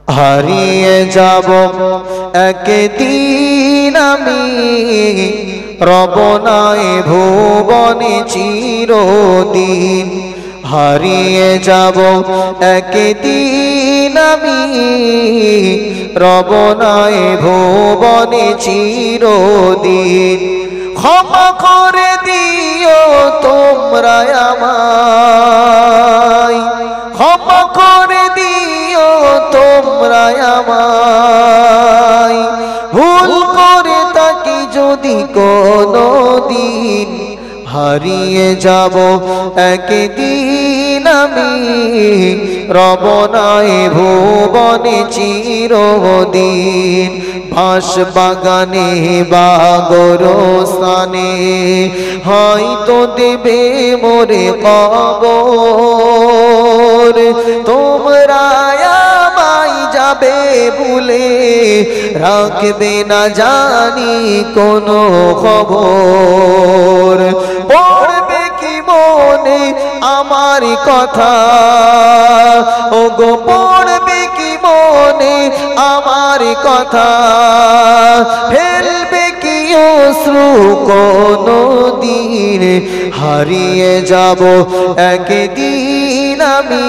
হারিয়ে যাব একদিন আমি রব নাই ভুবনে চিরদিন। হারিয়ে যাব একদিন আমি রব নাই ভুবনে চিরদিন। ক্ষমা করে দিও তোমরা আমায়, ক্ষমা করে দিও তোমরা আমায়, ভুল করে থাকি যদি কোনো দিন। হারিয়ে যাব একদিন আমি রব নাই ভুবনে চিরদিন। বাঁশ বাগানে বা গোরস্থানে হয়তো দেবে মোরে কবর। তোমরা আমায় যাবে ভুলে, রাখবে না জানি কোনো খবর। পড়বে কি মনে আমার কথা, ও গো পড়বে কি মনে আমার কথা, ফেলবে কি অশ্রু কোনো দিন। হারিয়ে যাব একদিন আমি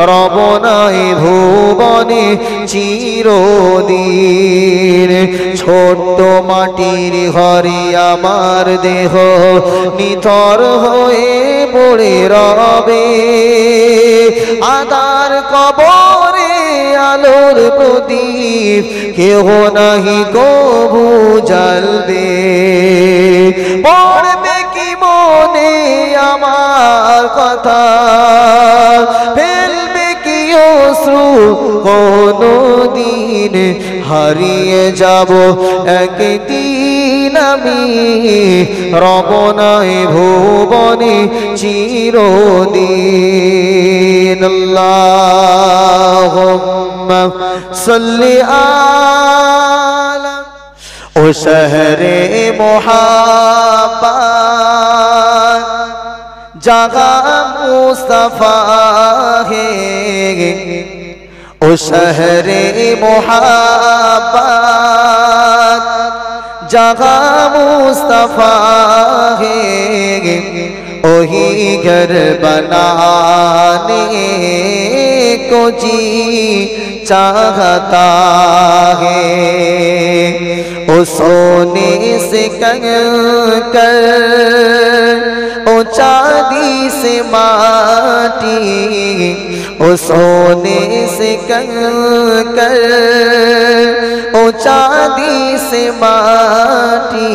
রব নাই ভুবনে চিরদিন। ছোট্ট মাটির ঘরে আমার দেহ নিথর হয়ে পড়ে রবে, আদার কবরে আলোর প্রদীপ কেহ নাহি কবু জ্বালবে। পড়বে কি মনে আমার কথা, ফেলবে কি অশ্রু কোনো দিন। হারিয়ে যাব একদিন আমি রব নাই ভুবনে চিরদিন। আল্লাহুম্মা সাল্লি আলা ও শহরে মোহাব্বত জাগা মুস্তাফা হে, ও শহরে মোহাব্বত জাগা মুস্তাফা হে। ওही घर बनाने को जी चाहता है, ओ सोने से कंकर ओ चांदी से माटी, ओ सोने से कंकर ओ चांदी से माटी,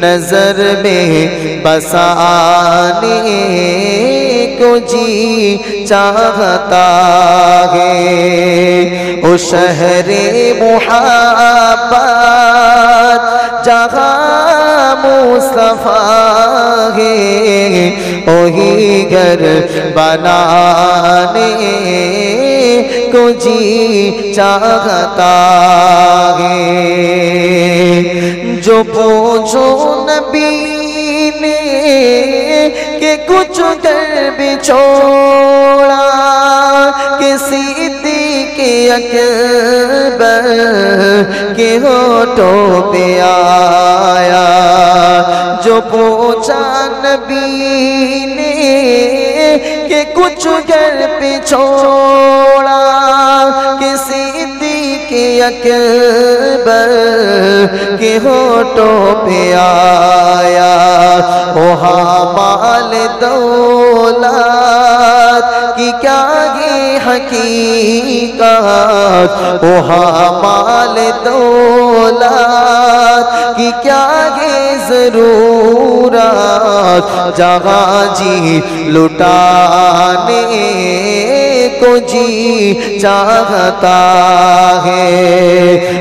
नजर में बसाने को जी चाहता है। ओ शहरे मोहब्बत जहाँ मुस्तफा है, वही घर बनाने को जी चाहता है। जो पूछो नबी ने कि कुछ घर बिछोड़ा, किसी के अकबर के होठों पे आया। जो पूछा नबी ने कि कुछ घर पे छोड़ा, किसी के अकबर के होठों पे आया। वहाँ माल दौलत की क्या ये हकीकत, वहाँ माल दौलत की क्या ये जरूरत, जहाँ जी लुटाने को जी चाहता है।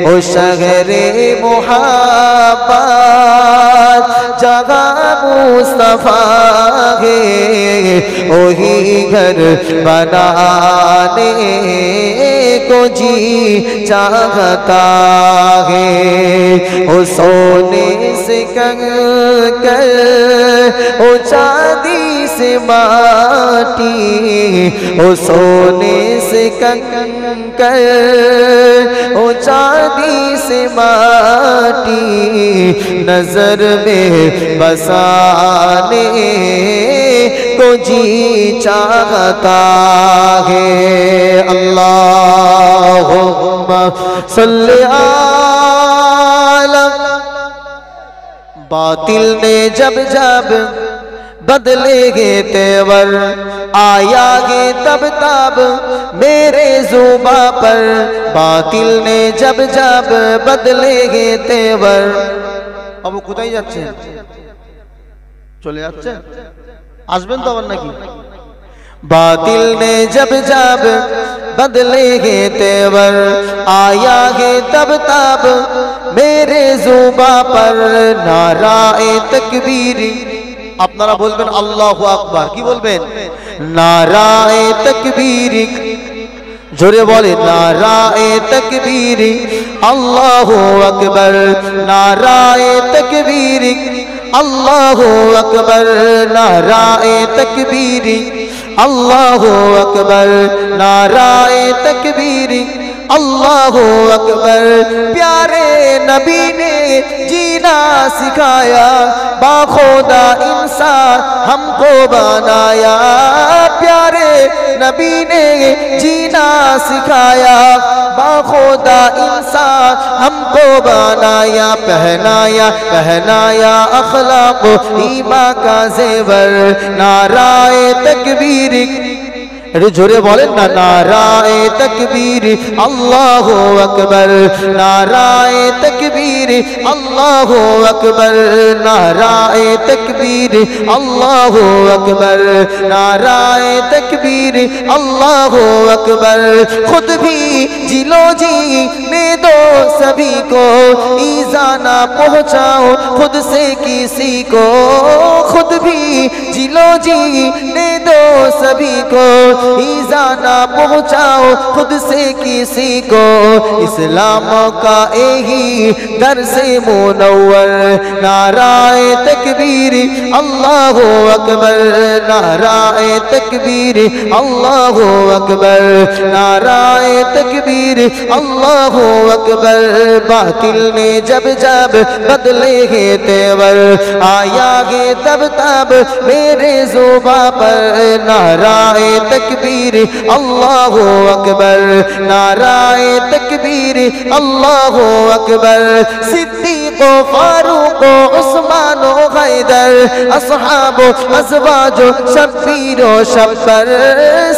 ओ शहरे मोहब्बत जहाँ मुस्तफा है, वही घर बनाने को जी चाहता है। ओ सोने से कंकर, ओ चांदी से माटी, ओ सोने से कंकर, ओ चांदी से माटी, नजर में बसाने को जी चाहता है। अल्लाहुम्मा सल्ली आला। बातिल ने जब जब बदलेगे तेवर, आयागे तब तब मेरे जुबा पर। बातिल ने जब जब बदलेगे तेवर। अब वो কোথায় যাচ্ছেন? চলে যাচ্ছেন? আসবেন তো আবার নাকি? बातिल ने जब जब बदलेगे तेवर, आयागे तब तब मेरे जुबा पर नाराए तकबीरी। আপনারা বলবেন আল্লাহু আকবার। কি বলবেন? নারায়ে তাকবীরি। জোরে বলে নারায়ে তাকবীরি, আল্লাহু আকবার। নারায়ে তাকবীরি, আল্লাহু আকবার। নারায়ে তাকবীরি, আল্লাহু আকবার। নারায়ে তাকবীরি, अल्लाहु अकबर। प्यारे नबी ने जीना सिखाया, बाखुदा इंसान हमको बनाया। प्यारे नबी ने जीना सिखाया, बाखुदा इंसान हमको बनाया। पहनाया पहनाया अखलाक ईमान का जेवर। नाराए तकबीर, जोरे बोलें ना, नाराए तकबीर अल्लाहु अकबर। नाराए तकबीर अल्लाहु अकबर। नाराए तकबीर अल्लाहु अकबर। नाराए तकबीर अल्लाहु अकबर। खुद भी जिलो जी ने दो सभी को, ईज़ा ना पहुँचाओ खुद से किसी को। खुद भी जिलो जी ने दो सभी को, ईज़ा ना पहुँचाओ खुद से किसी को। इस्लाम का यही दर्स मुनव्वर। नाराए तकबीर अल्लाहु अकबर। नाराए तकबीर अल्लाहु अकबर। नाराए तकबीर अल्लाहु अकबर। बातिल ने जब जब बदलेगे तेवर, आयागे तब तब मेरे जुबा पर। नाराए तकबीर अल्लाहु अकबर। नाराए तकबीर अल्लाहु अकबर। सिद्दीक़ फारूक उस्मान हैदर, असहाब अज़वाज शब्बीर शब्बर।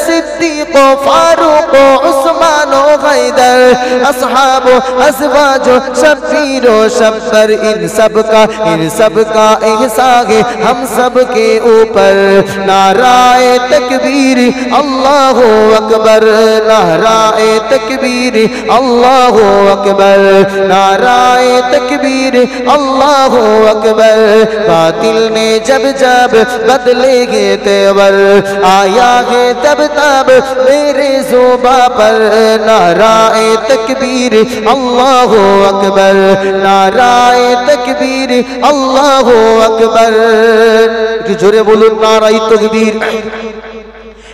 सिद्दीक़ फारूक उस्मान हैदर, असहाब अज़वाज शब्बीर शब्बर। इन सब का एहसान है हम सब के ऊपर। नाराए तकबीर अल्लाहु अकबर। नाराए तकबीर अल्लाहु अकबर। नाराए तकबीर अल्लाहु अकबर। बातिल ने जब जब बदलेगे तेवर, आयागे तब तब मेरे जुबा पर। नाराए तकबीर अल्लाहु अकबर। नाराए तकबीर अल्लाहु अकबर। जोरे बोलुन नाराए तकबीर।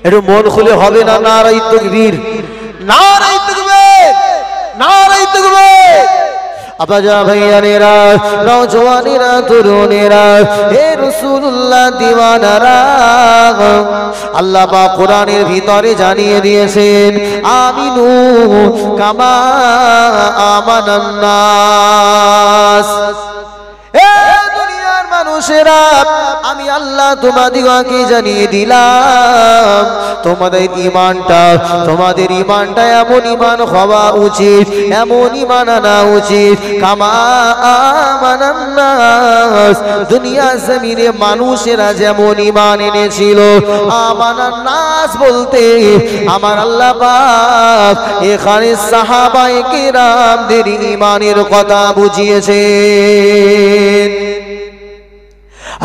একটু মন খুলে হবে না? নারায়ে তাকবীর, নারায়ে তাকবীর, নারায়ে তাকবীর। আবাজা ভাইয়ানেরা, নওজওয়ানেরা, তরুণেরা, হে রাসূলুল্লাহ দিওয়ানারা, আল্লাহ পাক কোরআনের ভিতরে জানিয়ে দিয়েছেন, আমিনু কামা আমানান নাস। মানুষেরা, আমি আল্লাহ তোমাদিগকে জানিয়ে দিলাম তোমাদের ইমানটা এমন ইমান হওয়া উচিত, এমন ইমান আনা উচিত কামা আমানান নাস। দুনিয়া জমিনে মানুষেরা যেমন ইমান এনেছিল, আমানান নাস বলতে আমার আল্লাহ পাক এখানে সাহাবায়ে কেরামদের ইমানের কথা বুঝিয়েছেন।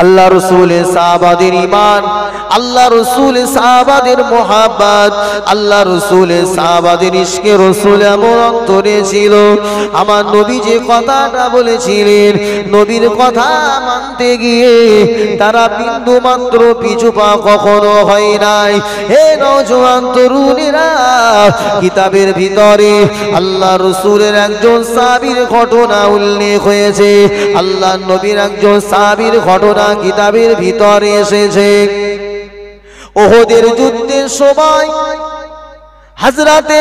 আল্লাহ রসুলের সাহাবাদের ঈমান, আল্লাহ রসুলের সাহাবাদের মুহাব্বত, আল্লাহ রসুলের সাহাবাদের ইশকে রসুল এমন অন্তরে ছিল। আমার নবী যে কথাটা বলেছিলেন, নবীর কথা মানতে গিয়ে তারা বিন্দু মাত্র পিছু পা কখনো হয় নাই। হে নওজোয়ান তরুণেরা, কিতাবের ভিতরে আল্লাহ রসুলের একজন সাহাবীর ঘটনা উল্লেখ হয়েছে। আল্লাহ নবীর একজন সাহাবীর ঘটনা কিতাবের ভিতরে এসেছে। উহুদের যুদ্ধের সময় হযরতে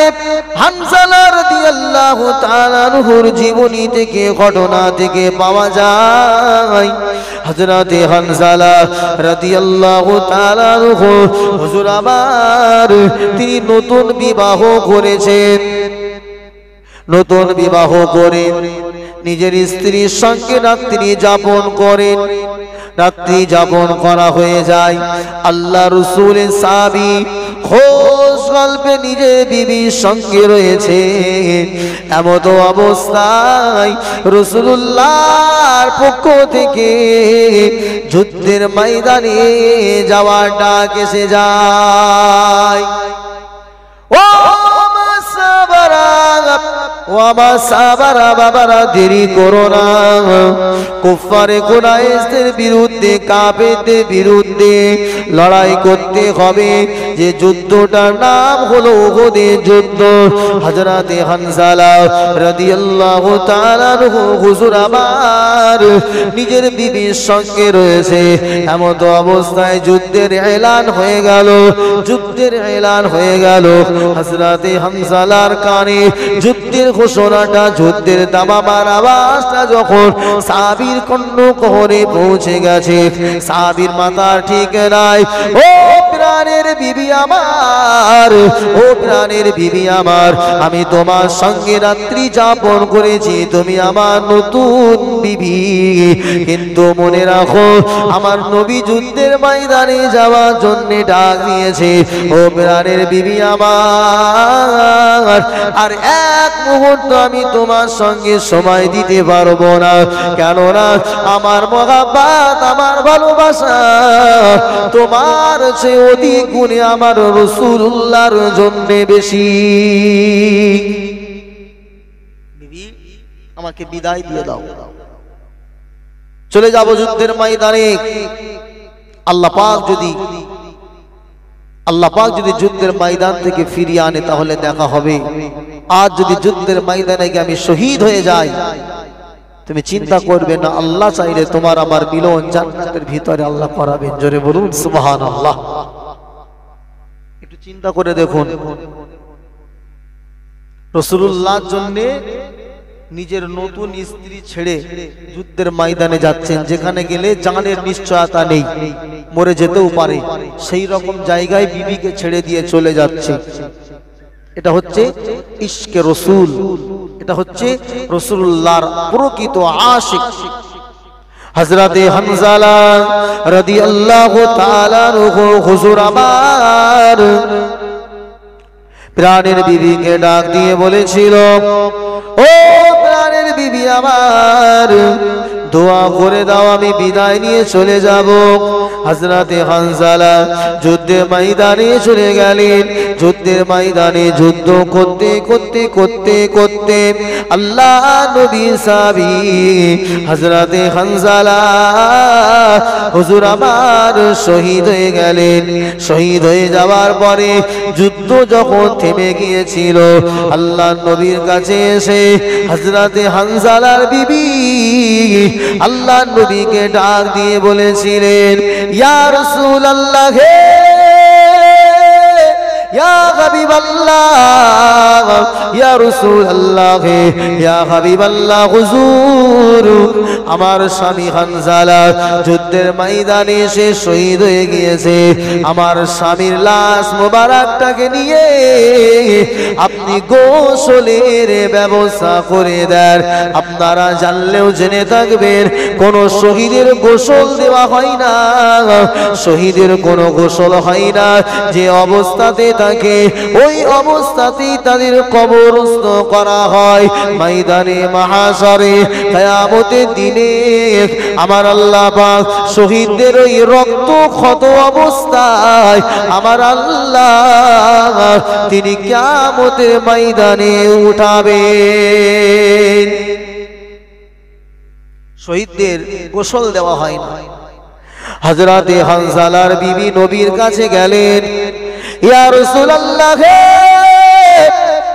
হামজা রাদিয়াল্লাহু তাআলা আনহুর জীবনী থেকে, ঘটনা থেকে পাওয়া যায়, হযরতে হামজা রাদিয়াল্লাহু তাআলা আনহু হুজুর আমার তিনি নতুন বিবাহ করেছেন। নতুন বিবাহ করে নিজের স্ত্রীর সঙ্গে রাত্রি যাপন করেন। রাত্রি যাপন করা হয়ে যায়। আল্লাহ রসুলের সাহাবী খোঁজ গল্পে নিজের বিবির সঙ্গে রয়েছে। এমত অবস্থায় রাসূলুল্লাহর পক্ষ থেকে যুদ্ধের ময়দানে যাওয়ার ডাক এসে যায়। বাবারা দেরি করো না, কুফারে কুরাইশদের বিরুদ্ধে, কাফেরদের বিরুদ্ধে লড়াই করতে হবে। যে যুদ্ধটার নাম হলো উহুদের যুদ্ধ। হযরতে হামজা রাদিয়াল্লাহু তাআলা আনহু হুজুর আমার নিজের বিবির সঙ্গে রয়েছে। এমন অবস্থায় যুদ্ধের এলান হয়ে গেল। যুদ্ধের এলান হয়ে গেল। হযরতে হামজার কানে যুদ্ধের ঘোষণাটা, যুদ্ধের দামামার আওয়াজটা যখন সাহাবীর কর্ণকুহরে পৌঁছে গেছে, সাহাবীর মাথা ঠিক নাই। ও প্রাণের বিবি আমার, ও প্রাণের বিবি আমার, আমি তোমার সঙ্গে রাত্রি যাপন করেছি, তুমি আমার নতুন বিবি, কিন্তু মনে রাখো আমার নবী যুদ্ধের ময়দানে যাওয়ার জন্য ডাক দিয়েছে। ও প্রাণের বিবি আমার, আর এক মুহূর্ত আমি তোমার সঙ্গে সময় দিতে পারবো না, কেননা আমার মহাব্বত, আমার ভালোবাসা তোমার চেয়ে অধিক গুণে আমার রাসূলুল্লাহর জন্য বেশি। বিবি, আমাকে বিদায় দিয়ে দাও, চলে যাব যুদ্ধের ময়দানে। আল্লাহ পাক যদি যুদ্ধের ময়দান থেকে ফিরিয়ে আনে তাহলে দেখা হবে। আজ যদি যুদ্ধের ময়দানে গিয়ে আমি শহীদ হয়ে যাই, তুমি চিন্তা করবে না, আল্লাহ চাইলে তোমার আমার মিলন জান্নাতের ভিতরে আল্লাহ করাবেন। জোরে বলুন সুবহানাল্লাহ। একটু চিন্তা করে দেখুন, রাসূলুল্লাহর জন্য নিজের নতুন স্ত্রী ছেড়ে যুদ্ধের ময়দানে যাচ্ছেন, যেখানে গেলে জানের নিশ্চয়তা নেই, মরে যেতেও পারে, সেই রকম জায়গায় বিবিকে ছেড়ে দিয়ে চলে যাচ্ছে। এটা হচ্ছে ইশকে রসুল, এটা হচ্ছে রাসূলুল্লাহর প্রকৃত আশিক। হযরতে হামজা রাদিয়াল্লাহু তাআলা আনহু হুজুর আমার প্রাণের বিবিকে ডাক দিয়ে বলেছিল, ও প্রাণের বিবি আমার, দোয়া করে দাও, আমি বিদায় নিয়ে চলে যাব। হযরতে হামজা যুদ্ধের ময়দানে চলে গেলেন। যুদ্ধের ময়দানে যুদ্ধ করতে করতে করতে করতে আল্লাহ নবী সাহাবী হযরতে হামজা হুজুর আমার শহীদ হয়ে গেলেন। শহীদ হয়ে যাওয়ার পরে যুদ্ধ যখন থেমে গিয়েছিল, আল্লাহ নবীর কাছে এসে হযরতে হামজার বিবি আল্লাহ নবীকে ডাক দিয়ে বলেছিলেন, ইয়া রাসূলুল্লাহ, হে ইয়া হাবিবাল্লাহ, ইয়া রাসূলুল্লাহ, ইয়া হাবিবাল্লাহ, হুজুর আমার স্বামী হামজা যুদ্ধের ময়দানে এসে শহীদ হয়ে গিয়েছে। আমার স্বামীর লাশ মোবারকটাকে নিয়ে আপনি গোসলের ব্যবস্থা করে দেন। আপনারা জানলেও জেনে থাকবেন, কোন শহীদের গোসল দেওয়া হয় না, শহীদের কোনো গোসল হয় না। যে অবস্থাতে থাকে ওই অবস্থাতেই তাদের কবর কবরস্থ করা হয় ময়দানে মাহশরে কিয়ামতের দিনে আমার আল্লাহ পাক শহীদদের ওই রক্ত ক্ষত অবস্থায় আমার আল্লাহ তিনি কিয়ামতের ময়দানে উঠাবেন। শহীদদের গোসল দেওয়া হয় না। হযরতে হানজালার বিবি নবীর কাছে গেলেন, ইয়া রাসূলুল্লাহ,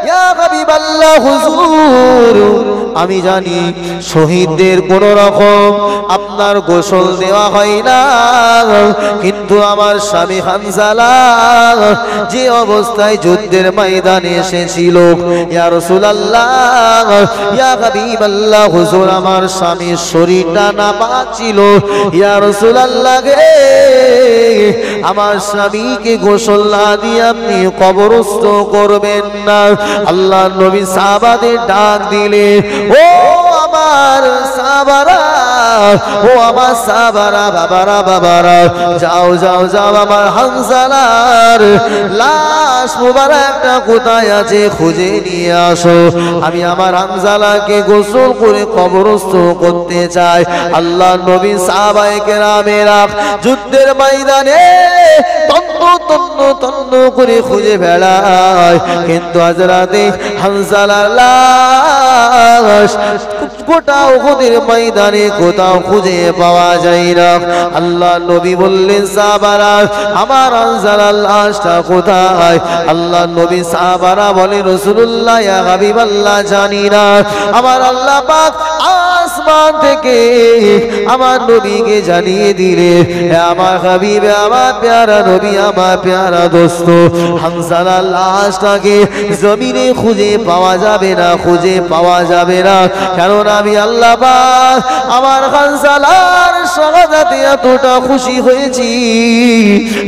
ইয়া হাবিবাল্লাহ, হুজুর আমি জানি শহীদদের কোন রকম আপনার গোসল দেওয়া হয় না, কিন্তু আমার স্বামী হানজালা যে অবস্থায় যুদ্ধের ময়দানে এসেছিল, ইয়া রাসূলুল্লাহ, ইয়া হাবিবাল্লাহ, হুজুর আমার স্বামীর শরীরটা নাপাক ছিল, ইয়া রাসূলুল্লাহ আমার স্বামীকে গোসল না দিয়ে আপনি কবরস্থ করবেন না। আল্লাহ নবী সাহাবাদের ডাক দিলে, ও আমার সাহাবারা, ও আমার সাহাবারা, বাবারা বাবারা, যাও যাও যাও আমার হানজালার লাশ মুবারকটা কোথায় আছে খুঁজে নিয়ে আসো, আমি আমার হানজালাকে গোসল করে কবরস্থ করতে চাই। আল্লাহ নবী সাহাবায়ে কেরামেরা যুদ্ধের ময়দানে তন্ন তন্ন তন্ন করে খুঁজে বেড়ায়, কিন্তু হযরতে হানজালার লাশ গোটা উহুদের ময়দানে কোথাও খুঁজে পাওয়া যায় না। আল্লাহ নবী বললেন, সাহাবারা আমার হানজালার লাশটা কোথায়? আল্লাহ নবী সাহাবারা বলে, রাসূলুল্লাহ ইয়া হাবিবাল্লাহ জানি না। আমার আল্লাহ পাক আসমান থেকে আমার নবীকে জানিয়ে দিলে, আমার হাবিব, আমার প্যারা নবী, আমার প্যারা দোস্ত, হানজালার লাশটাকে জমিনে খুঁজে পাওয়া যাবে না, খুঁজে পাওয়া যাবে না। কারণ আমি আল্লাহ পাক আমার হানজালার শাহাদাতে এতটা খুশি হয়েছি,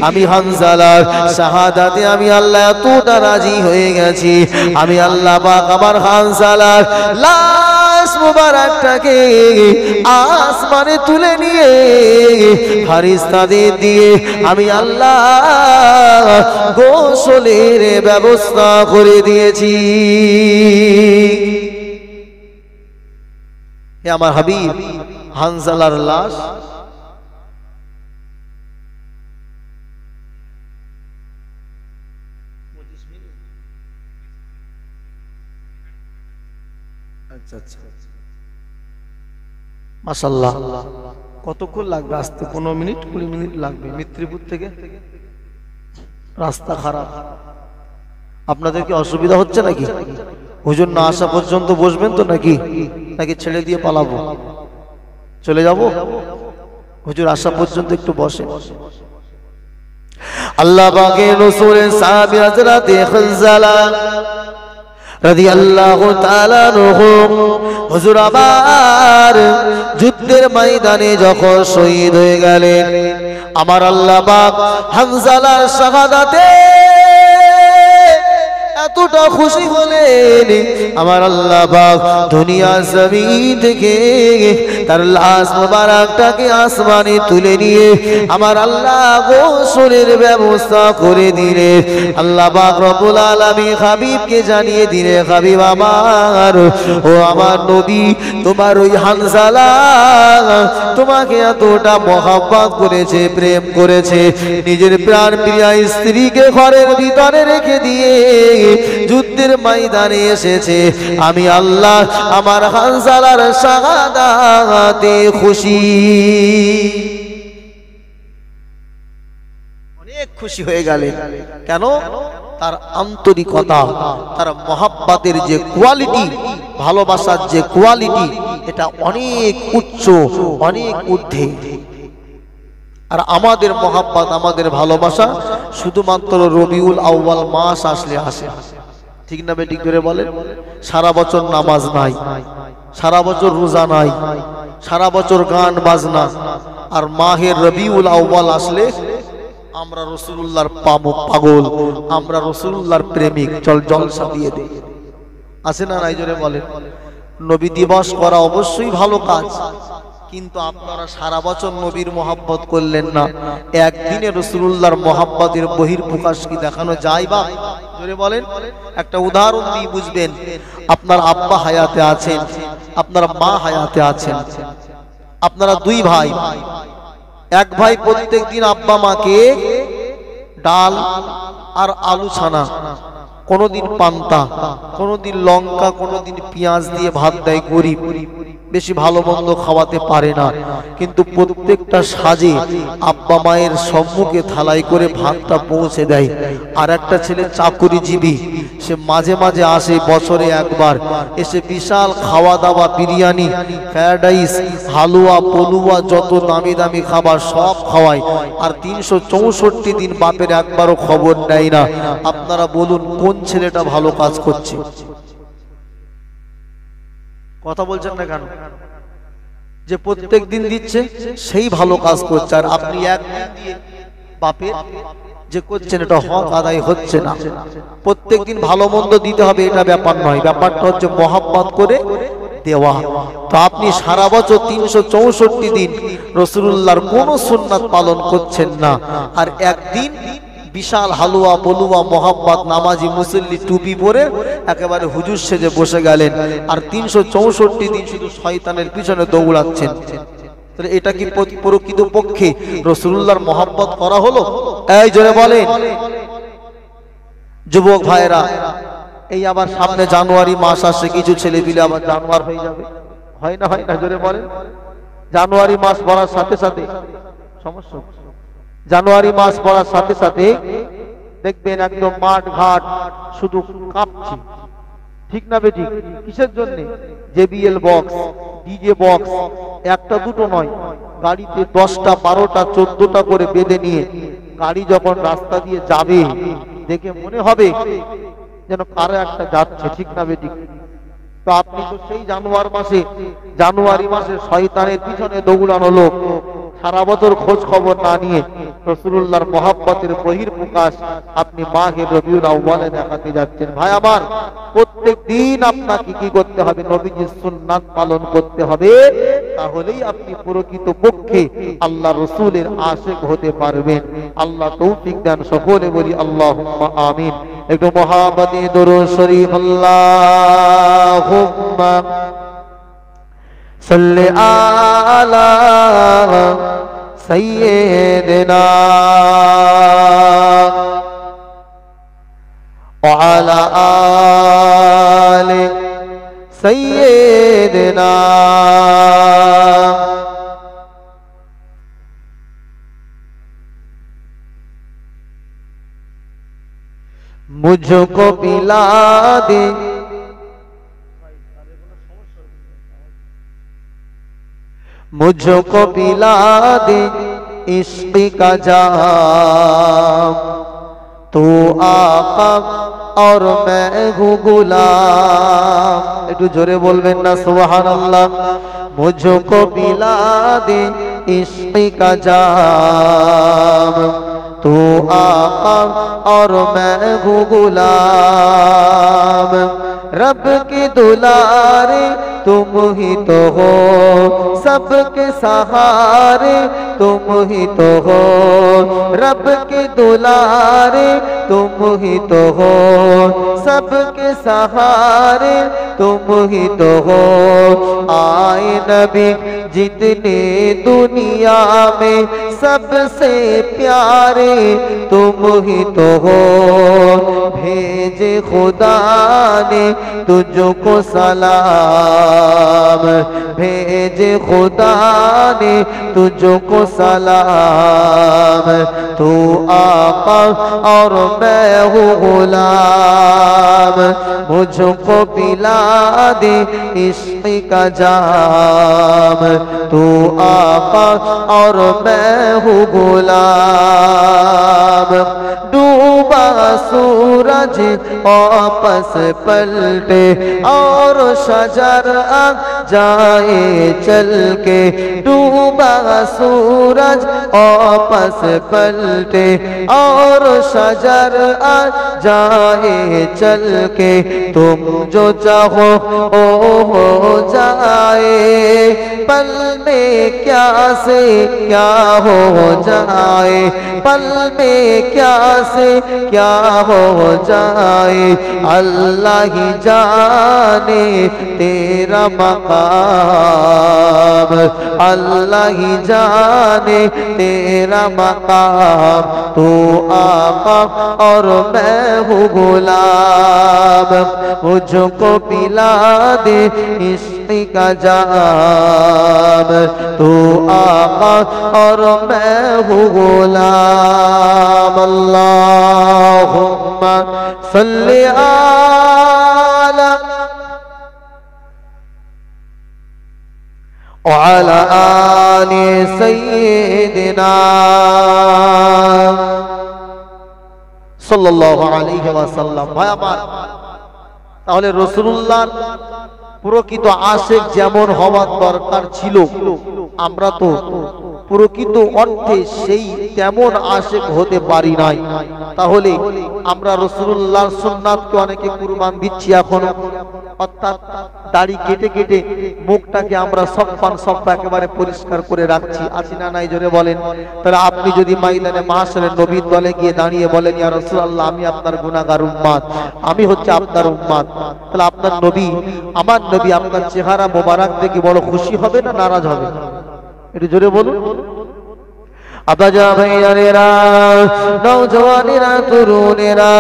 আমি হানজালার শাহাদাতে আমি আল্লাহ এতটা রাজি হয়ে গেছি, আমি আল্লাহ পাক আমার হানজালার লাশ মুবারকটাকে আসমানে তুলে নিয়ে ফারিস্তাদের দিয়ে আমি আল্লাহ গোসলের ব্যবস্থা করে দিয়েছি। হে আমার হাবিব, হানজালার লাশ মাশাআল্লাহ কতক্ষণ লাগবে আসতে? 15 মিনিট 20 মিনিট লাগবে মিত্রপুর থেকে। রাস্তা খারাপ, আপনাদের কি অসুবিধা হচ্ছে নাকি? হুজুর না আসা পর্যন্ত বসবেন তো নাকি নাকি ছেড়ে দিয়ে পালাবো? চলে যাব? হুজুর আসা পর্যন্ত একটু বসে। আল্লাহ পাকের রাসূলের সাহাবী হযরত হানজালা রাদিয়াল্লাহু তাআলা আনহু হুজুর আবার যুদ্ধের ময়দানে যখন শহীদ হয়ে গেলেন, আমার আল্লাহ পাক হানজালার শাহাদাতে এতটা খুশি হলেন, আমার আল্লাহ পাক দুনিয়া জমিন থেকে তার লাশ মুবারকটাকে আসমানে তুলে নিয়ে আমার আল্লাহ গোসলের ব্যবস্থা করে দিলেন। আল্লাহ পাক রব্বুল আলামিন হাবিবকে জানিয়ে দিলেন, হাবিব আমার, ও আমার নবী, তোমার ওই হানজালা তোমাকে এতটা মহব্বত করেছে, প্রেম করেছে, নিজের প্রাণ প্রিয়া স্ত্রীকে ঘরের ভিতরে রেখে দিয়ে যুদ্ধের ময়দানে এসেছে। আমি আল্লাহ আমার হানজালার শাহাদাতে খুশি, অনেক খুশি হয়ে গেলেন। কেন? তার আন্তরিকতা, তার মহব্বতের যে কোয়ালিটি, ভালোবাসার যে কোয়ালিটি, এটা অনেক উচ্চ, অনেক ঊর্ধ্বে। আর আমাদের মহব্বত, আমাদের ভালোবাসা শুধুমাত্র রবিউল আউয়াল মাস আসলে আসে, ঠিক না বেঠিক করে বলেন? সারা বছর নামাজ নাই, সারা বছর রোজা নাই, সারা বছর গান বাজনা, আর মাহের রবিউল আউয়াল আসলে আমরা রাসূলুল্লাহর পাগল, আমরা রাসূলুল্লাহর প্রেমিক, চল জলসা দিয়ে দেই। আছে না নাই? জোরে বলেন। নবী দিবস করা অবশ্যই ভালো কাজ, কিন্তু আপনারা সারা বছর নবীর মোহাব্বত করলেন না, একদিনে রাসূলুল্লাহর মোহাব্বতের বহির্প্রকাশ কি দেখানো যায়? বা জোরে বলেন। একটা উদাহরণ দিয়ে বুঝবেন। আপনার আব্বা হায়াতে আছেন, আপনার মা হায়াতে আছেন, আপনারা দুই ভাই। এক ভাই প্রত্যেকদিন আব্বা মাকে ডাল আর আলু ছানা, কোনোদিন পান্তা, কোনোদিন লঙ্কা, কোনোদিন পেঁয়াজ দিয়ে ভাত দেয়। গরিব, বেশি ভালো মন্দ খাওয়াতে পারে না, কিন্তু প্রত্যেকটা সাজে আব্বা মায়ের সম্মুখে থালাই করে ভাতটা পৌঁছে দেয়। আর একটা ছেলে চাকুরিজীবী, সে মাঝে মাঝে আসে বছরে একবার, এসে বিশাল খাওয়া দাওয়া, বিরিয়ানি, ফ্রাইড রাইস, হালুয়া, পলুয়া, যত দামি দামি খাবার সব খাওয়ায়। আর 364 দিন বাপের একবারও খবর নেয় না। আপনারা বলুন কোন ছেলেটা ভালো কাজ করছে? কথা বলছেন না কেন? যে প্রত্যেক দিন দিচ্ছে সেই ভালো কাজ করছে, আর আপনি একদিন দিয়ে বাপের যে করছেন এটা হক আদায় হচ্ছে না। প্রত্যেক দিন ভালো মন্দ দিতে হবে এটা ব্যাপার নয়, ব্যাপারটা হচ্ছে মহব্বত করে দেওয়া। তো আপনি সারা বছর 364 দিন রাসূলুল্লাহর কোন সুন্নাত পালন করছেন না, আর একদিন বিশাল হালুয়া, বলুয়া, মোহাম্মদ, নামাজি, মুসল্লি, টুপি পরে একেবারে হুজুর সেজে বসে গেলেন, আর 364 দিন শুধু শয়তানের পিছনে দৌড়াচ্ছেন। তাহলে এটা কি প্রকৃত পক্ষে রাসূলুল্লাহর মোহাব্বত করা হলো? এই জোরে বলেন। যুবক ভাইরা, এই আবার সামনে জানুয়ারি মাস আসছে, কিছু ছেলে পিলে আবার জানুয়ার হয়ে যাবে, হয় না? হয় না? জোরে বলেন। জানুয়ারি মাস পড়ার সাথে সাথে সমস্যা, জানুয়ারি মাস পড়ার সাথে সাথে দেখবেন একদম মাঠ ঘাট শুধু কাঁপছে, ঠিক না বেঠিক? কিসের জন্য? জেবিএল বক্স, ডিজে বক্স, একটা দুটো নয়, গাড়িতে 10টা 12টা 14টা করে বেঁধে নিয়ে গাড়ি যখন রাস্তা দিয়ে যাবে, দেখে মনে হবে যেন কারো একটা যাচ্ছে, ঠিক না বেঠিক? তো আপনি তো সেই জানুয়ারি মাসে শয়তানের পিছনে দৌড়ানো লোক, সারা বছর খোঁজ খবর না নিয়ে রাসূলুল্লাহর মহব্বতের বহির্প্রকাশ আপনি মাহে রবিউল আউয়ালে দেখাতে যাচ্ছেন। ভাই আমার, প্রত্যেক দিন আপনাকে কি করতে হবে? নবীজির সুন্নাত পালন করতে হবে, তাহলেই আপনি প্রকৃত পক্ষে আল্লাহ রাসূলের আশিক হতে পারবেন। আল্লাহ তৌফিক দেন। সকলে বলি আল্লাহুম্মা আমিন। একটু মহাব্বতে দরুদ শরীফ আল্লাহুম্মা সাল্লি আলা সাইয়্যিদিনা ওয়া আলা আলি সাইয়্যিদিনা। मुझको पिला दे मुझको पिला दे इश्क का जाम, तू आका और मैं हूँ गुलाम। একটু জোরে বলবেন না সুবহানাল্লাহ। मुझको पिला दे इश्क का जाम, तू आका और मैं हूँ गुलाम। रब की दुलारे तुम ही तो हो, सबके सहारे तुम ही तो हो। रब के दुलारे तुम ही तो हो, सबके सहारे तुम ही तो हो। आए नबी जितने दुनिया में सबसे प्यारे तुम ही तो हो। भेजे खुदा ने तुझको सलाम, भेजे खुदा ने तुझको सलाम। तू आका और मैं हूँ गुलाम, मुझको पिला दे इश्क का जाम। तू आका और मैं हूँ गुलाम। डूबा सूरज वापस पलटे और शजर आ जाए चल के। डूबा सूरज वापस पलटे और शजर आ जाए चल के। तुम जो चाहो ओ हो जाए, पल में क्या से क्या हो जाए, पल में क्या से क्या हो जाए, अल्लाह ही जाने तेरा मकाम, अल्लाह ही जाने तेरा मकाम। तू आका और मैं हूँ गुलाम, मुझको पिला दे इश्क का जाम। तू आका और मैं हूँ गुलाम। अल्लाहुम्मा सल्ली अला वअला आलि सय्यिदिना সাল্লাল্লাহু আলাইহি ওয়াসাল্লাম। ভাই আমার, তাহলে রাসূলুল্লাহর প্রকৃত আশিক যেমন হওয়ার দরকার ছিল, আমরা তো প্রকৃত অর্থে সেই তেমন আশিক হতে পারি নাই। তাহলে আমরা রাসূলুল্লাহর সুন্নাতকে অনেকে কুরবান দিচ্ছি এখনো, অর্থাৎ দাড়ি কেটে কেটে মুখটাকে আমরা সফা একেবারে পরিষ্কার করে রাখছি, আছি না নাই জোরে বলেন। তাহলে আপনি যদি ময়দানে মাহশরে নবীর দলে গিয়ে দাঁড়িয়ে বলেন, ইয়া রাসূলুল্লাহ আমি আপনার গুনাহগার উম্মত, আমি হচ্ছে আপনার উম্মত, তাহলে আপনার নবী, আমার নবী আপনার চেহারা মোবারক দেখে বড় খুশি হবে না নারাজ হবে? একটু জোরে বলুন। আবাজা ভাইয়ারেরা, নওজওয়ানেরা, তরুণেরা,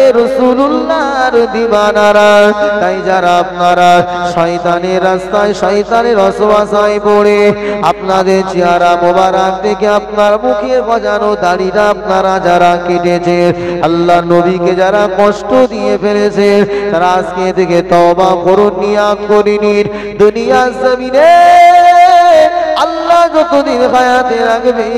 এ রাসূলুল্লাহর দিওয়ানারা, তাই যারা আপনারা শয়তানের রাস্তায় শয়তানের ওয়াসওয়াসায় পড়ে আপনাদের চেহারা মোবারক দেখে আপনার মুখে গজানো দাড়িটা আপনারা যারা কেটেছে, আল্লাহর নবীকে যারা কষ্ট দিয়ে ফেলেছে, তারা আজকে থেকে তওবা করুন, নিয়াত করে নিন, দুনিয়া জমিনে আল্লাহ যতদিন হায়াতে রাখবে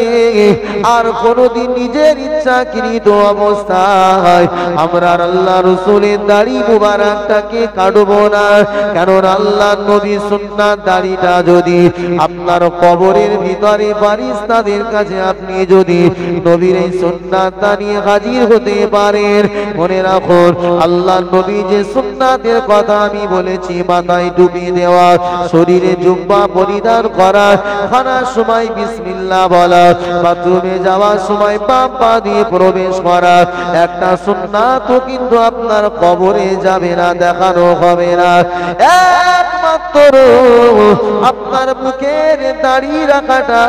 আর কোনদিন নিজের ইচ্ছাকৃত অবস্থায় আমরা আল্লাহ রাসূলের দাড়ি মুবারকটাকে কাটবো না। কারণ আল্লাহর নবী সুন্নাত দাড়িটা যদি আপনার কবরের ভিতরে ফারিস্তাদের কাছে আপনি যদি নবীর এই সুন্নাতটা নিয়ে হাজির হতে পারেন, মনে রাখুন আল্লাহর নবী যে সুন্নাতের কথা আমি বলেছি, মাথায় টুপি দেওয়া, শরীরে জুব্বা পরিধান করা, খানার সময় বিসমিল্লাহ বলা, বাথরুমে যাওয়ার সময় বাম পা দিয়ে প্রবেশ করা, একটা সুন্নাতও কিন্তু আপনার কবরে যাবে না, দেখানো হবে না। একমাত্র আপনার মুখের দাড়ি রাখাটা,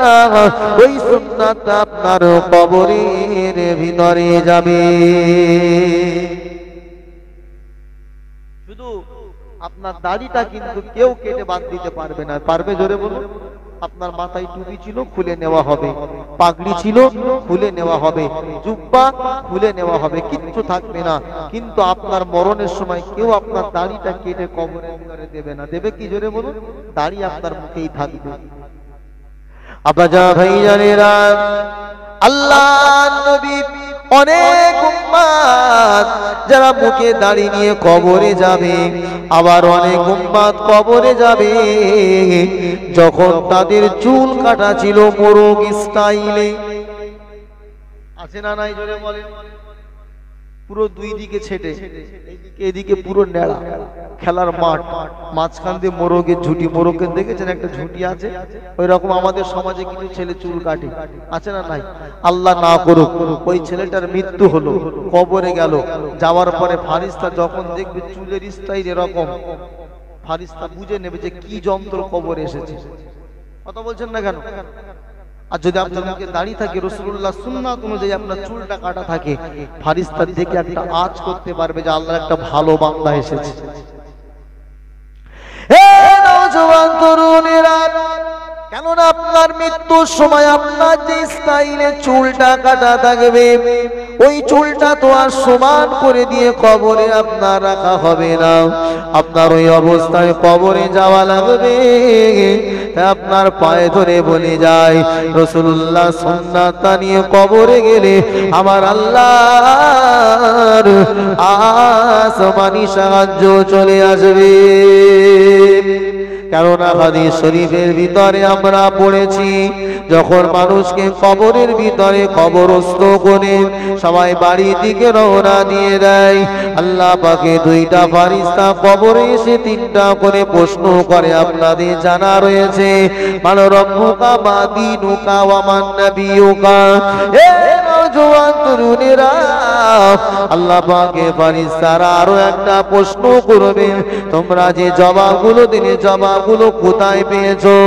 ওই সুন্নাতটা আপনার কবরের ভিতরে যাবে। শুধু আপনার দাড়িটা কিন্তু কেউ কেটে বাদ দিতে পারবে না। পারবে? জোরে বলুন। আপনার মাথায় টুপি ছিল, খুলে নেওয়া হবে, পাগড়ি ছিল, খুলে নেওয়া হবে, জুব্বা খুলে নেওয়া হবে, কিচ্ছু থাকবে না। কিন্তু আপনার মরণের সময় কেউ আপনার দাড়িটা কেটে কবরের ভিতরে দেবে না। দেবে কি? জোরে বলুন। দাড়ি আপনার মুখেই থাকবে। আবাজা ভাইজানেরা, আল্লাহর নবী অনেক উম্মত যারা মুখে দাড়ি নিয়ে কবরে যাবে, আবার অনেক উম্মত কবরে যাবে যখন তাদের চুল কাটা ছিল মোরগ স্টাইলে। আছে না নাই? জোরে বলেন। পুরো দুই দিকে ছেটে, এদিকে পুরো নেড়া, খেলার মাঠ, মাঝখান দিয়ে মোরগের ঝুটি। মোরগের দেখেছেন একটা ঝুটি আছে, ওই রকম আমাদের সমাজে কিছু ছেলে চুল কাটে, আছে না নাই? আল্লাহ না করুক ওই ছেলেটার মৃত্যু হলো, কবরে গেল, যাওয়ার পরে ফারিস্তা যখন দেখবে চুলের স্টাইল এরকম, ফারিস্তা বুঝে নেবে যে কি যন্ত্র কবরে এসেছে। কথা বলছেন না কেন? আর যদি আপনার মুখে দাড়ি থাকে, রাসূলুল্লাহ সুন্নাত অনুযায়ী আপনার চুলটা কাটা থাকে, ফারিস্তা দেখে একটা আজ করতে পারবে যে আল্লাহর একটা ভালো বান্দা এসেছে। হে নওজওয়ান তরুণেরা, কেননা আপনার মৃত্যুর সময় আপনার যে স্টাইলে চুলটা কাটা থাকবে, ওই চুলটা তো আর সমান করে দিয়ে কবরে আপনার রাখা হবে না। আপনার ওই অবস্থায় কবরে যাওয়া লাগবে। আপনার পায়ে ধরে বলে যায় রাসূলুল্লাহ সুন্নাত নিয়ে কবরে গেলে আমার আল্লাহর আসমানি সাহায্য চলে আসবে। কেননা হাদিস শরীফের ভিতরে আমরা পড়েছি যখন মানুষকে কবরের ভিতরে কবরস্থ করে সবাই বাড়ির দিকে রওনা দিয়ে দেয়, আল্লাহ পাকে দুইটা ফারিস্তা কবরে এসে তিনটা করে প্রশ্ন করে। আপনাদের জানা রয়েছে মান রব্বুকা মা দীনুকা ওয়া মান নাবিয়ুকা। এ নওজোয়ান তরুণেরা, আল্লাহ পাকে ফারিস্তারা আরো একটা প্রশ্ন করবে, তোমরা যে জবাবগুলো দিলে জবাবগুলো কোথায় পেয়েছো?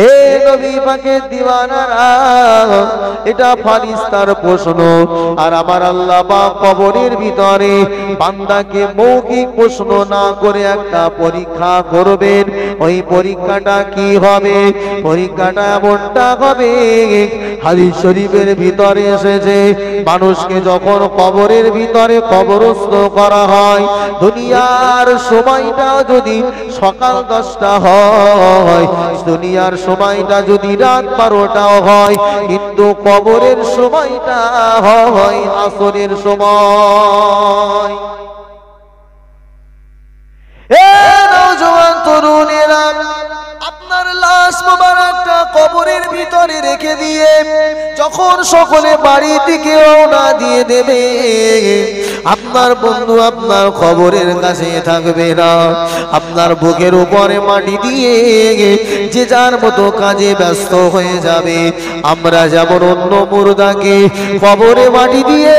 এ নবী পাকের দিওয়ানারা, এটা ফারিস্তার প্রশ্ন। আর আমার আল্লাহ পাক কবরের ভিতরে বান্দাকে মৌখিক প্রশ্ন না করে একটা পরীক্ষা করবেন। ওই পরীক্ষাটা কি হবে? পরীক্ষাটা এমনটা হবে, হাদিস শরীফের ভিতরে এসেছে মানুষকে যখন কবরের ভিতরে কবরস্থ করা হয়, দুনিয়ার সময়টা যদি সকাল 10টা হয়, দুনিয়ার সময়টা যদি রাত 12টাও হয়, কিন্তু কবরের সময়টা হয় আসরের সময়। এ নওজোয়ান তরুণেরা, আপনার লাশ মোবারকটা কবরের ভিতরে রেখে দিয়ে যখন সকলে বাড়ির দিকে রওনা দিয়ে দেবে, আপনার বন্ধু আপনার কবরের কাছে থাকবে না, আপনার বুকের উপরে মাটি দিয়ে যে যার মতো কাজে ব্যস্ত হয়ে যাবে। আমরা যেমন অন্য মুর্দাকে কবরে মাটি দিয়ে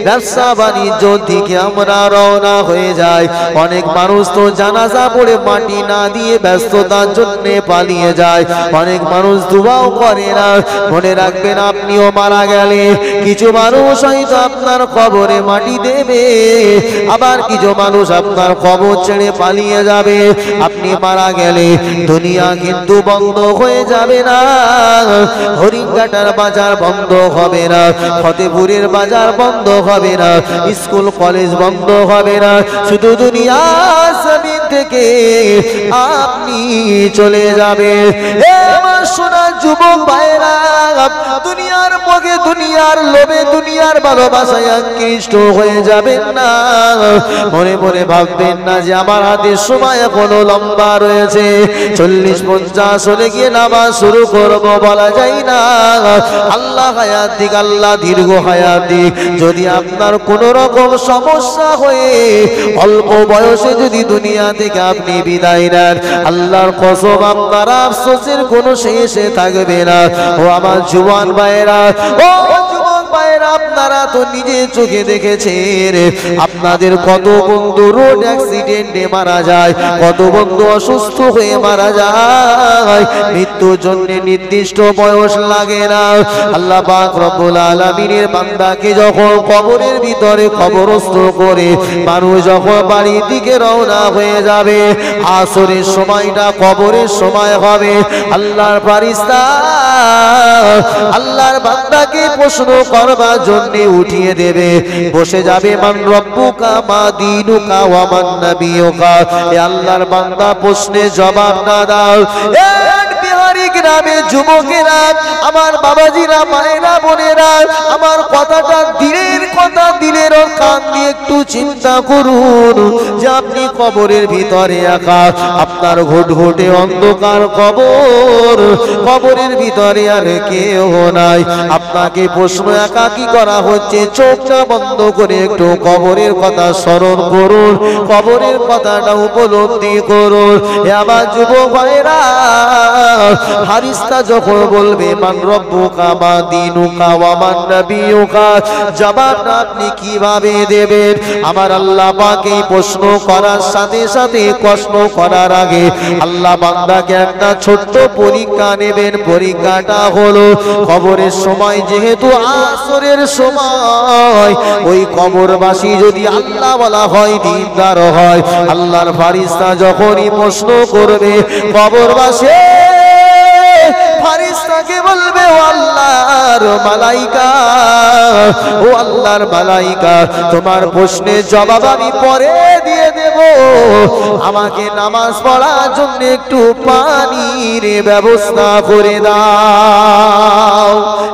ব্যবসা বাণিজ্য দিকে আমরা রওনা হয়ে যাই, অনেক মানুষ তো জানাজা পড়ে মাটি না দিয়ে ব্যস্ততার জন্য পালিয়ে যায়। অনেক মানুষ দুয়াও করে না। মনে রাখবেন, আপনিও মারা গেলে কিছু মানুষ হয়তো আপনার কবরে মাটি দেবে, আবার কিছু মানুষ আপনার কবর ছেড়ে পালিয়ে যাবে। আপনি মারা গেলে দুনিয়া কিন্তু বন্ধ হয়ে যাবে না, হরিণঘাটার বাজার বন্ধ হবে না, ফতেপুরের বাজার বন্ধ হবে না, স্কুল কলেজ বন্ধ হবে না, শুধু দুনিয়া জমিন থেকে আপনি চলে যাবে। এ আমার সোনা যুবক ভাইরা, দুনিয়ার মোহে, দুনিয়ার লোভে, দুনিয়ার ভালোবাসায় আকৃষ্ট হয়ে যাবেন না। মনে মনে ভাববেন না যে আমার হাতে সময় এখনো লম্বা রয়েছে, 40-50 হলে গিয়ে নামাজ শুরু করব, বলা যায় না। আল্লাহ হায়াত দিক, আল্লাহ দীর্ঘ হায়াত দিক। যদি আপনার কোন রকম সমস্যা হয়ে অল্প বয়সে যদি দুনিয়া থেকে আপনি বিদায় নেন, আল্লাহর কসম আপনার আফসোসের কোনো শেষে থাকবে না। ও আমার জওয়ান ভাইরা, ও যুবক ভাইরা, আপনারা তো নিজে চোখে দেখেছেন আপনাদের কত বন্ধু রোড অ্যাক্সিডেন্টে মারা যায়, কত বন্ধু অসুস্থ হয়ে মারা যায়। মৃত্যুর জন্য নির্দিষ্ট বয়স লাগে না। আল্লাহ পাক রব্বুল আলামিনের বান্দাকে যখন কবরের ভিতরে কবরস্থ করে মানুষ যখন বাড়ির দিকে রওনা হয়ে যাবে, আসরের সময়টা কবরের সময় হবে। আল্লাহর ফারিস্তা আল্লাহর বান্দাকে প্রশ্ন করবার জন্য উঠিয়ে দেবে, বসে যাবে মান রব্বুকা মা দীনুকা ওয়া মান নাবিয়ুকা। এ আল্লাহর বান্দা প্রশ্নের জবাব না দাও, বিহারি গ্রামে যুবকেরা, আমার বাবাজিরা, মায়েরা, বোনেরা, আমার কথাটা দিলের কথা, দিলের কান দিয়ে একটু চিন্তা করুন যে আপনি কবরের ভিতরে একা, আপনার ঘুটঘুটে অন্ধকার কবর, কবরের ভিতরে আর কেউ নাই। আপনাকে প্রশ্ন একাকী করা হচ্ছে, চোখটা বন্ধ করে একটু কবরের কথা স্মরণ করুন, কবরের কথাটা উপলব্ধি করুন। আমার যুবক ভাইরা, ফারিস্তা যখন বলবে মান রব্বুকা মা দীনুকা ওয়া মান নাবিয়ুকা, জবাবটা আপনি কিভাবে দেবেন? আমার আল্লাহ পাক এই প্রশ্ন করার সাথে সাথে প্রশ্ন করার আগে আল্লাহ বান্দাকে একটা ছোট্ট পরীক্ষা নেবেন। পরীক্ষাটা হলো কবরের সময়, যেহেতু আসরের সময়, ওই কবরবাসী যদি আল্লাহ বলা হয়, দিনদার হয়, আল্লাহর ফারিস্তা যখনই প্রশ্ন করবে, কবরবাসী ফারিস্তাকে বলবে, ও আল্লাহর মালাইকা, ও আল্লাহর মালাইকা, তোমার প্রশ্নের জবাব আমি পরে দিয়ে দেব, আমাকে নামাজ পড়ার জন্য একটু পানির ব্যবস্থা করে দাও।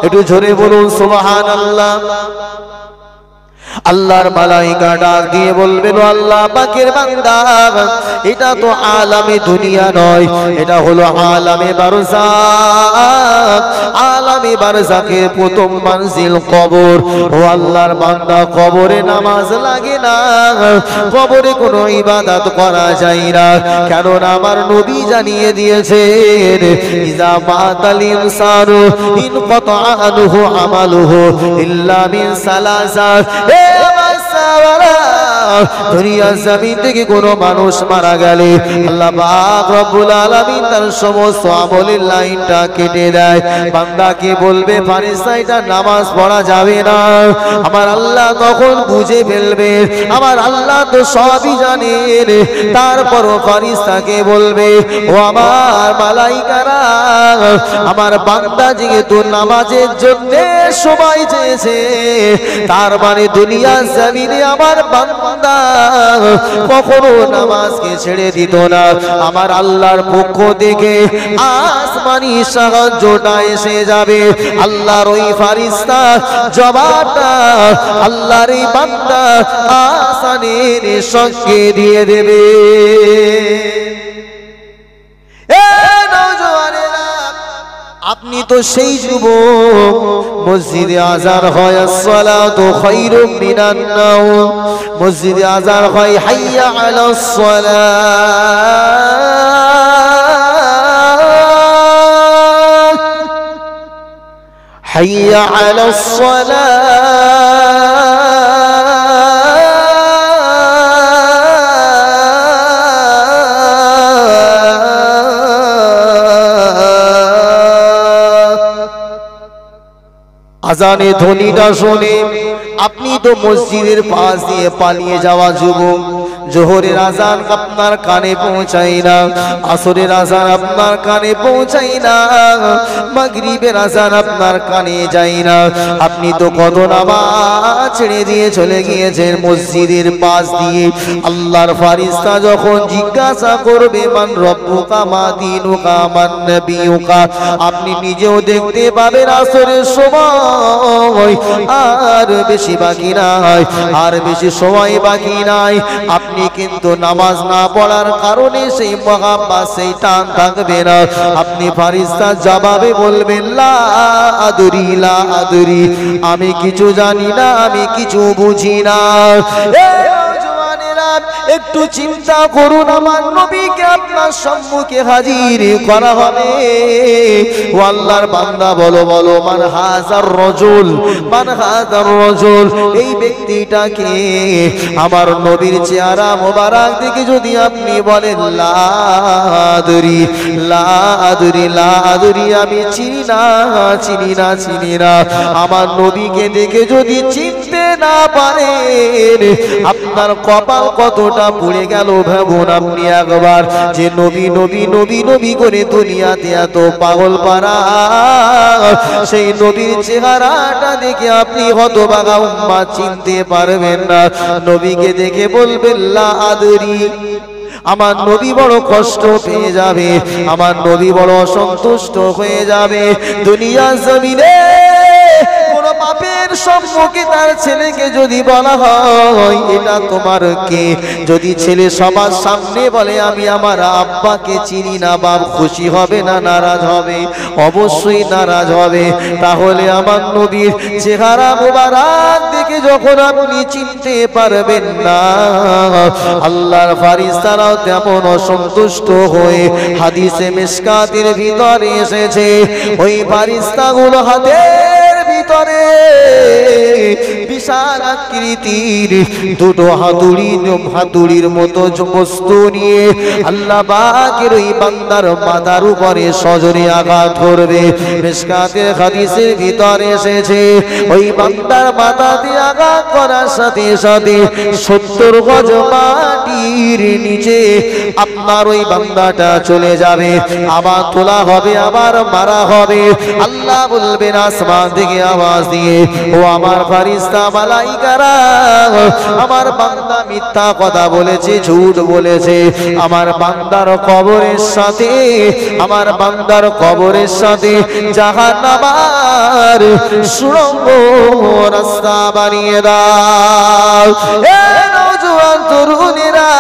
একটু জোরে বলুন সুবহানাল্লাহ। আল্লাহর মালাইকা ডাক দিয়ে বলবেন, আল্লাহ পাকের বান্দা, এটা তো আলামে দুনিয়া নয়, এটা হলো আলামে বারজাখ। আলামে বারজাখের প্রথম মানজিল কবর। ও আল্লাহর বান্দা, কবরে নামাজ লাগে না, কবরে কোনো ইবাদত করা যায় না, কেননা আমার নবী জানিয়ে দিয়েছেন, ইজা মাতাল ইনসানু ইনকাতা আনহু আমালুহু ইল্লা মিন সালাসা। দুনিয়া জমিন থেকে কোনো মানুষ মারা গেলে আল্লাহ পাক রব্বুল আলামিন তার সমস্ত আমলের লাইনটা কেটে দেয়। বান্দাকে বলবে, ফারিস্তা এটা নামাজ পড়া যাবে না। আমার আল্লাহ তখন বুঝে ফেলবে, আমার আল্লাহ তো সবই জানেন। তারপরও ফারিস্তাকে বলবে, ও আমার মালাইকারা, আমার বান্দা যেহেতু নামাজের জন্য সময় চেয়েছে, তার মানে দুনিয়া জমিনে আমার বান্দা কখনো নামাজকে ছেড়ে দিত না। আমার আল্লাহর পক্ষ থেকে আসমানি সাহায্যটা এসে যাবে। আল্লাহর ওই ফারিস্তা জবাবটা আল্লাহর এই বান্দা আসানের সঙ্গে দিয়ে দেবে। আপনি তো সেই যুবক, মসজিদে আযান হয় আসসালাতু খায়রুম মিনান নাওম, মসজিদে আযান হয় হাইয়া আলাস সালাত, হাইয়া আলাস সালাত। আজানে ধ্বনিটা শুনে আপনি তো মসজিদের পাশ দিয়ে পালিয়ে যাওয়া যুবক, জোহরের আজান আপনার কানে পৌঁছাই না, আসরের আজান আপনার কানে পৌঁছাই না, মাগরিবের আজান আপনার কানে যাই না। আপনি তো কত নামাজ ছেড়ে দিয়ে চলে গিয়েছেন মসজিদের পাশ দিয়ে। আল্লাহর ফারিস্তা যখন জিজ্ঞাসা করবে, মান রব্বুকা মা দীনুকা মান নবিয়ুকা, আপনি নিজেও দেখতে পাবেন আসরের সময় আর বেশি বাকি নাই, আর বেশি সময় বাকি নাই। আপনি কিন্তু নামাজ না পড়ার কারণে সেই মহাব্বত, সেই টান থাকবে না। আপনি ফারিস্তা জবাবে বলবেন, লা আদরি লা আদরি, আমি কিছু জানি না, আমি কিছু বুঝি না। একটু চিন্তা করুন, আমার নবীকে আপনার সম্মুখে হাজির করা হবে। ও আল্লাহর বান্দা, বলো বলো, মান হাজার রজুল, মান হাজার রজুল, এই ব্যক্তিটাকে আমার নবীর চেহারা মোবারক দেখে যদি আপনি বলেন, লা আদরি লা আদরি লা আদরি, আমি চিনি না চিনি না চিনি না, আমার নবীকে দেখে যদি চিনতে না পারেন, আপনার কপাল কতটা পুড়ে গেল ভাবুন আপনি একবার। যে নবী নবী নবী নবী করে দুনিয়াতে এত পাগল পারা, সেই নবীর চেহারাটা দেখে আপনি হতভাগা উম্মাহ চিনতে পারবেন না। নবীকে দেখে বলবেন, লা আদরি, আমার নবী বড় কষ্ট পেয়ে যাবে, আমার নবী বড় অসন্তুষ্ট হয়ে যাবে। দুনিয়া জমিনে কোন পাপের সম্মুখে তার ছেলেকে যদি বলা হয়, এটা তোমার কে, যদি ছেলে সবার সামনে বলে, আমি আমার আব্বাকে চিনি না, বাপ খুশি হবে না নারাজ হবে? অবশ্যই নারাজ হবে। তাহলে আমার নবীর চেহারা মোবারক দেখে যখন আপনি চিনতে পারবেন না, আল্লাহর ফারিস্তারাও তেমন অসন্তুষ্ট হয়ে, হাদিসে মিশকাতের ভিতরে এসেছে, ওই ফারিস্তাগুলো হাতের ভিতরে বিশাল আকৃতির দুটো হাতুড়ির মতো বস্তু নিয়ে আল্লাহ পাকের ওই বান্দার মাথার উপরে সজোরে আঘাত করবে। মিশকাতের হাদিসের ভিতরে এসেছে, ওই বান্দার মাথাতে আঘাত করার সাথে সাথে 70 গজ মাটির নিচে আপনার ওই বান্দাটা চলে যাবে, আবার তোলা হবে, আবার মারা হবে। আল্লাহ বলবেন আসমান থেকে আওয়াজ দিয়ে, ও আমার ফারিস্তা মালাইকারা আমার বান্দা মিথ্যা কথা বলেছে, ঝুট বলেছে, আমার বান্দার কবরের সাথে, আমার বান্দার কবরের সাথে জাহান্নামের সুড়ঙ্গ রাস্তা বানিয়ে দাও। এ নওজোয়ান তরুণীরা,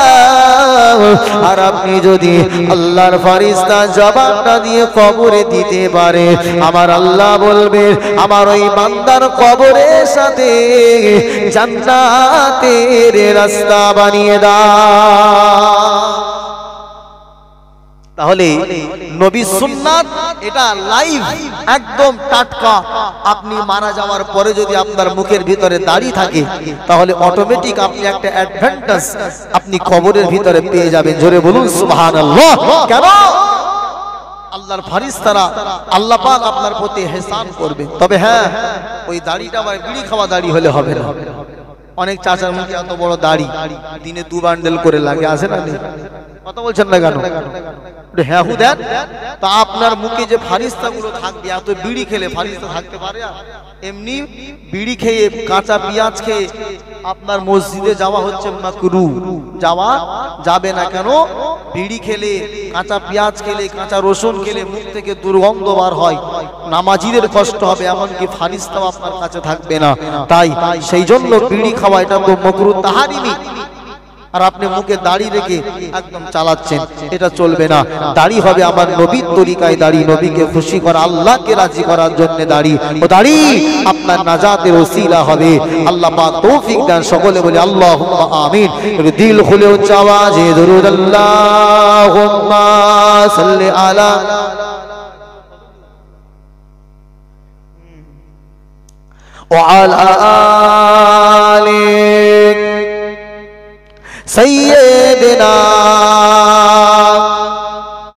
আর আপনি যদি আল্লাহর ফেরেশতা জবাব না দিয়ে কবরে দিতে পারে, আমার আল্লাহ বলবে আমার ওই বান্দার কবরের সাথে জান্নাতের রাস্তা বানিয়ে দাও। তাহলে নবী সুন্নাত এটা লাইভ, একদম টাটকা। আপনি মারা যাওয়ার পরে যদি আপনার মুখের ভিতরে দাড়ি থাকে, তাহলে অটোমেটিক আপনি একটা অ্যাডভান্টেজ আপনি কবরের ভিতরে পেয়ে যাবেন। জোরে বলুন সুবহানাল্লাহ। কেন? আল্লাহর ফেরেশতারা, আল্লাহ পাক আপনার প্রতি ইহসান করবে। তবে হ্যাঁ, ওই দাড়িটা আবার বিড়ি খাওয়া দাড়ি হলে হবে না। অনেক চাচার মুখে এত বড় দাড়ি, দিনে 2 বান্ডেল করে লাগে, আসে না? কথা বলছেন না কেন? হ্যাঁ হু দেন। তা আপনার মুখে যে ফারিস্তাগুলো থাকবে, এত বিড়ি খেলে ফারিস্তা থাকতে পারে? এমনি বিড়ি খেয়ে, কাঁচা পেঁয়াজ খেয়ে আপনার মসজিদে যাওয়া হচ্ছে মাকরু, যাওয়া যাবে না। কেন? বিড়ি খেলে, কাঁচা পেঁয়াজ খেলে, কাঁচা রসুন খেলে মুখ থেকে দুর্গন্ধ বার হয়, নামাজিদের কষ্ট হবে, এমনকি ফারিস্তাও আপনার কাছে থাকবে না। তাই সেই জন্য বিড়ি খাওয়া এটা তো মাকরু তাহারিমি। আর আপনি মুখে দাড়ি রেখে একদম চালাচ্ছেন, এটা চলবে না। দাড়ি হবে আমার নবীর তরিকায় দাড়ি, নবীকে খুশি করা, আল্লাহকে রাজি করার জন্য দাড়ি। ও দাড়ি আপনার নাজাতের ওসিলা হবে। আল্লাহ পাক তৌফিক দেন। সকলে বলি আল্লাহুম্মা আমিন। দিল খুলে উচ্চ আওয়াজে দরুদ আল্লাহুম্মা সাল্লি আলা ওয়া আলা আলি سيدنا